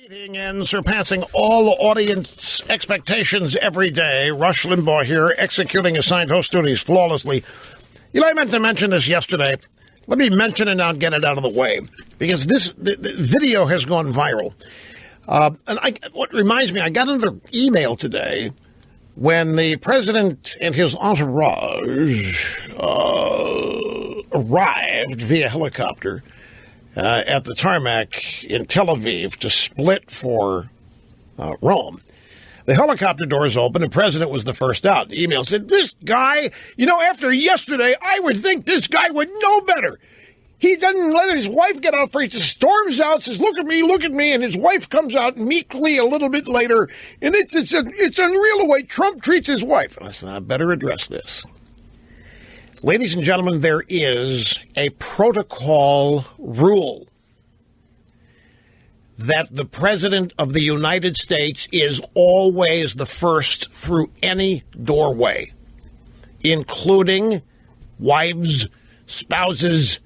Beating and surpassing all audience expectations every day. Rush Limbaugh here, executing assigned host duties flawlessly. You know, I meant to mention this yesterday. Let me mention it now and get it out of the way, because the video has gone viral. What reminds me, I got another email today when the president and his entourage arrived via helicopter at the tarmac in Tel Aviv to split for Rome. The helicopter doors opened, and the president was the first out. The email said, this guy, after yesterday, I would think this guy would know better. He doesn't let his wife get out first. He just storms out, says, look at me, and his wife comes out meekly a little bit later, and it's unreal the way Trump treats his wife. And I said, I better address this. Ladies and gentlemen, there is a protocol rule that the President of the United States is always the first through any doorway, including wives, spouses,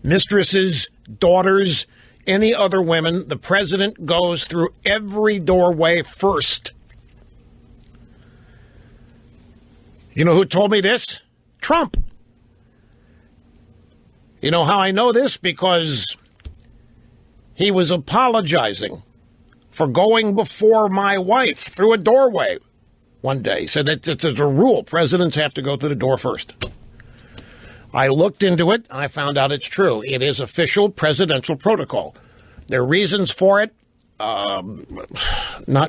mistresses, daughters, any other women. The President goes through every doorway first. You know who told me this? Trump. You know how I know this? Because he was apologizing for going before my wife through a doorway one day. He said it's a rule. Presidents have to go through the door first. I looked into it. I found out it's true. It is official presidential protocol. There are reasons for it. I don't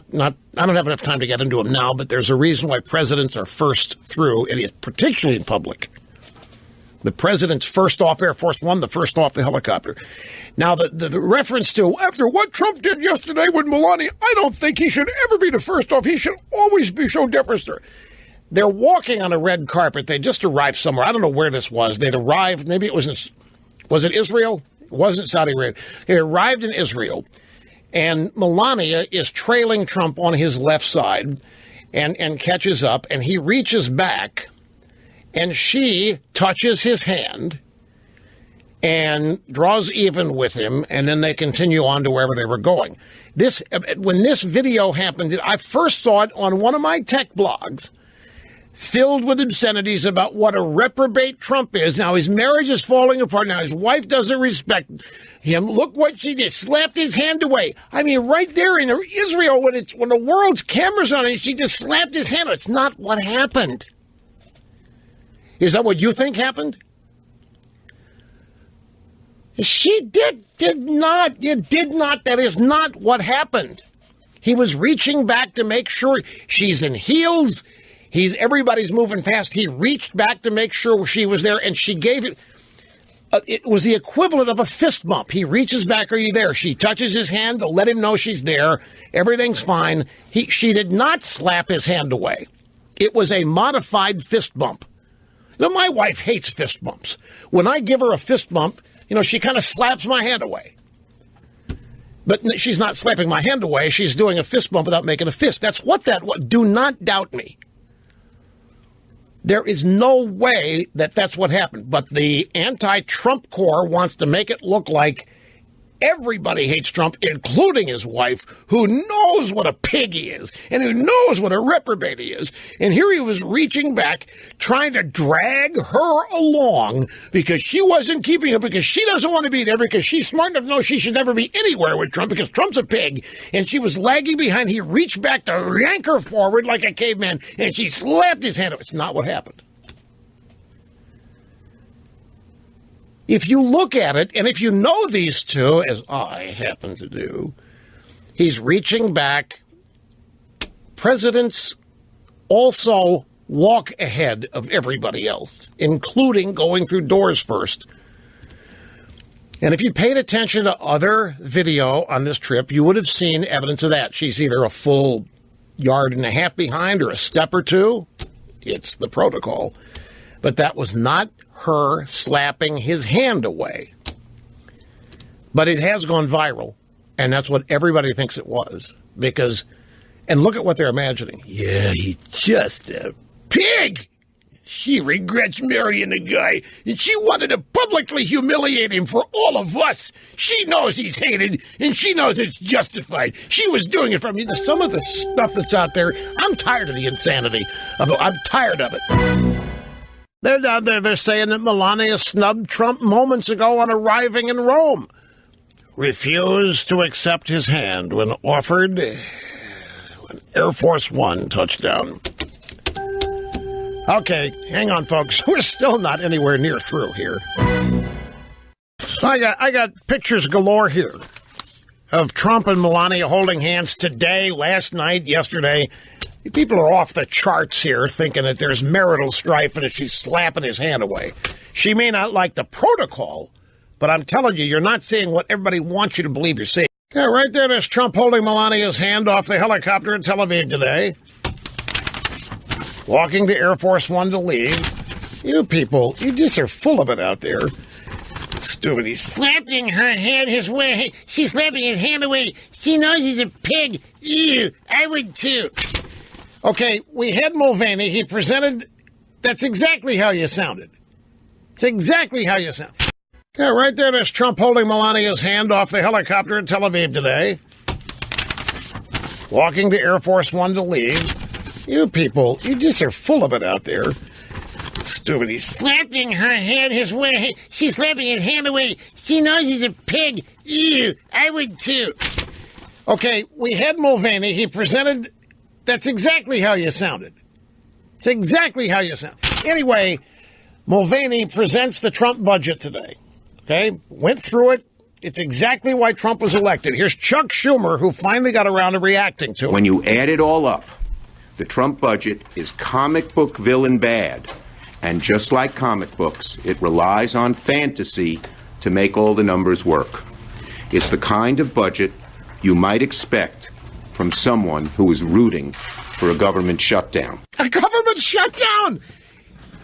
have enough time to get into them now, but there's a reason why presidents are first through, and particularly in public. The president's first off Air Force One, the first off the helicopter. Now, the reference to, after what Trump did yesterday with Melania, I don't think he should ever be the first off. He should always be show deference to her. They're walking on a red carpet. They just arrived somewhere. I don't know where this was. They'd arrived, maybe it was it Israel? It wasn't Saudi Arabia. They arrived in Israel, and Melania is trailing Trump on his left side and catches up, and he reaches back, and she touches his hand and draws even with him, and then they continue on to wherever they were going. When this video happened, I first saw it on one of my tech blogs, filled with obscenities about what a reprobate Trump is. Now his marriage is falling apart. Now his wife doesn't respect him. Look what she did. Slapped his hand away. I mean, right there in Israel, when the world's cameras on it, she just slapped his hand. It's not what happened. Is that what you think happened? She did not. You did not. That is not what happened. He was reaching back to make sure she's in heels. Everybody's moving fast. He reached back to make sure she was there, and she gave it. It was the equivalent of a fist bump. He reaches back, are you there? She touches his hand to let him know she's there. Everything's fine. She did not slap his hand away. It was a modified fist bump. My wife hates fist bumps. When I give her a fist bump, she kind of slaps my hand away. But she's not slapping my hand away. She's doing a fist bump without making a fist. That's what that was. Do not doubt me. There is no way that that's what happened. But the anti-Trump core wants to make it look like everybody hates Trump, including his wife, who knows what a pig he is and who knows what a reprobate he is. And here he was reaching back, trying to drag her along because she wasn't keeping up, because she doesn't want to be there, because she's smart enough to know she should never be anywhere with Trump because Trump's a pig. And she was lagging behind. He reached back to yank her forward like a caveman, and she slapped his hand. It's not what happened. If you look at it, and if you know these two, as I happen to do, he's reaching back. Presidents also walk ahead of everybody else, including going through doors first. And if you paid attention to other video on this trip, you would have seen evidence of that. She's either a full yard and a half behind or a step or two. It's the protocol. But that was not her slapping his hand away. But it has gone viral, and that's what everybody thinks it was. And look at what they're imagining. Yeah, he's just a pig. She regrets marrying the guy, and she wanted to publicly humiliate him for all of us. She knows he's hated, and she knows it's justified. She was doing it for me. Some of the stuff that's out there, I'm tired of the insanity. I'm tired of it. They're down there, they're saying that Melania snubbed Trump moments ago on arriving in Rome. Refused to accept his hand when offered an Air Force One touchdown. Okay, hang on, folks. We're still not anywhere near through here. I got pictures galore here of Trump and Melania holding hands today, last night, yesterday. People are off the charts here, thinking that there's marital strife and that she's slapping his hand away. She may not like the protocol, but I'm telling you, you're not seeing what everybody wants you to believe you're seeing. Yeah, right there's Trump holding Melania's hand off the helicopter in Tel Aviv today. Walking to Air Force One to leave. You people, you just are full of it out there. Stupid. He's slapping her hand his way. She's slapping his hand away. She knows he's a pig. Ew, I would too. Okay, we had Mulvaney. He presented. That's exactly how you sounded. It's exactly how you sound. Yeah, right there's Trump holding Melania's hand off the helicopter in Tel Aviv today. Walking to Air Force One to leave. You people, you just are full of it out there. Stupid. He's slapping her hand his way. She's slapping his hand away. She knows he's a pig. Ew, I would too. Okay, we had Mulvaney. He presented. That's exactly how you sounded. It's exactly how you sound. Anyway, Mulvaney presents the Trump budget today. Okay, went through it. It's exactly why Trump was elected. Here's Chuck Schumer, who finally got around to reacting to it. When you add it all up, the Trump budget is comic book villain bad. And just like comic books, it relies on fantasy to make all the numbers work. It's the kind of budget you might expect from someone who is rooting for a government shutdown. A government shutdown?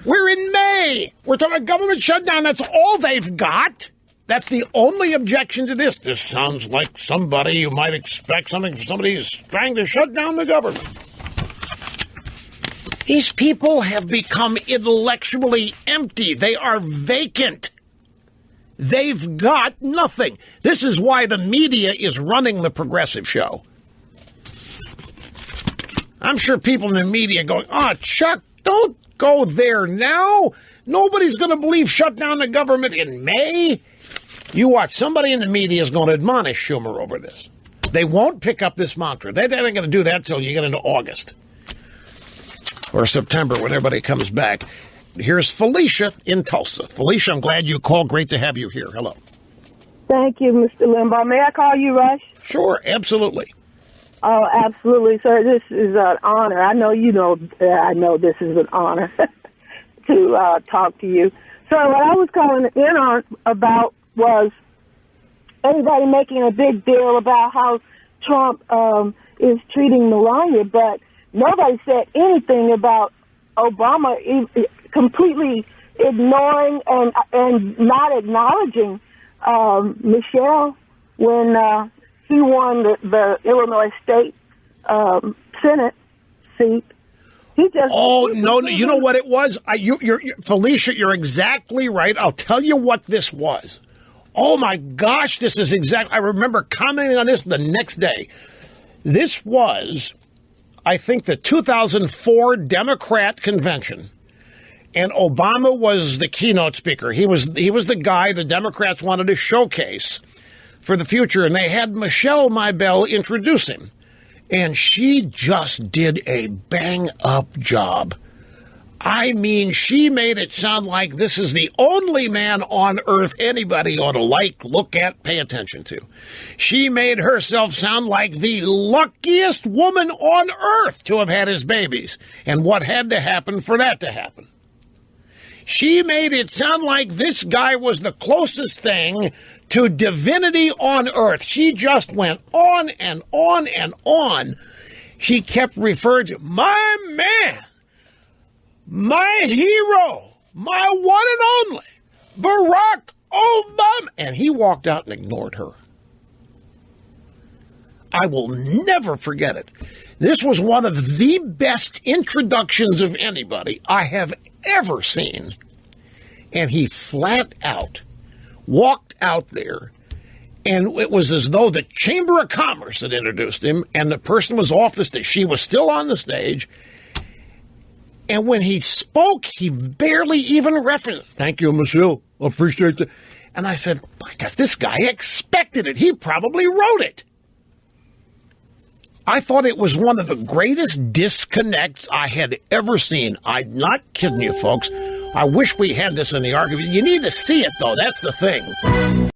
We're in May. We're talking about government shutdown. That's all they've got. That's the only objection to this. This sounds like somebody you might expect something from somebody who's trying to shut down the government. These people have become intellectually empty. They are vacant. They've got nothing. This is why the media is running the progressive show. I'm sure people in the media are going, Chuck, don't go there now. Nobody's going to believe shut down the government in May. You watch, somebody in the media is going to admonish Schumer over this. They won't pick up this mantra. They're not going to do that until you get into August. Or September, when everybody comes back. Here's Felicia in Tulsa. Felicia, I'm glad you called. Great to have you here. Hello. Thank you, Mr. Limbaugh. May I call you Rush? Sure, absolutely. Oh, absolutely, sir. This is an honor. I know you know. I know this is an honor to talk to you. So what I was calling in on about was everybody making a big deal about how Trump is treating Melania, but nobody said anything about Obama completely ignoring and not acknowledging Michelle when he won the Illinois State Senate seat. He just no! You know what it was? Felicia, you're exactly right. I'll tell you what this was. Oh my gosh, this is exactly. I remember commenting on this the next day. This was, I think, the 2004 Democrat convention, and Obama was the keynote speaker. He was the guy the Democrats wanted to showcase for the future, and they had Michelle Maybell introduce him, and she just did a bang-up job. I mean, she made it sound like this is the only man on earth anybody ought to like, look at, pay attention to. She made herself sound like the luckiest woman on earth to have had his babies, and what had to happen for that to happen. She made it sound like this guy was the closest thing to divinity on earth. She just went on and on and on. She kept referring to my man, my hero, my one and only, Barack Obama. And he walked out and ignored her. I will never forget it. This was one of the best introductions of anybody I have ever seen. And he flat out walked out there, and it was as though the Chamber of Commerce had introduced him, and the person was off the stage. She was still on the stage. And when he spoke, he barely even referenced, "Thank you, monsieur. Appreciate it." And I said, my gosh, this guy expected it. He probably wrote it. I thought it was one of the greatest disconnects I had ever seen. I'm not kidding you, folks. I wish we had this in the archive. You need to see it, though. That's the thing.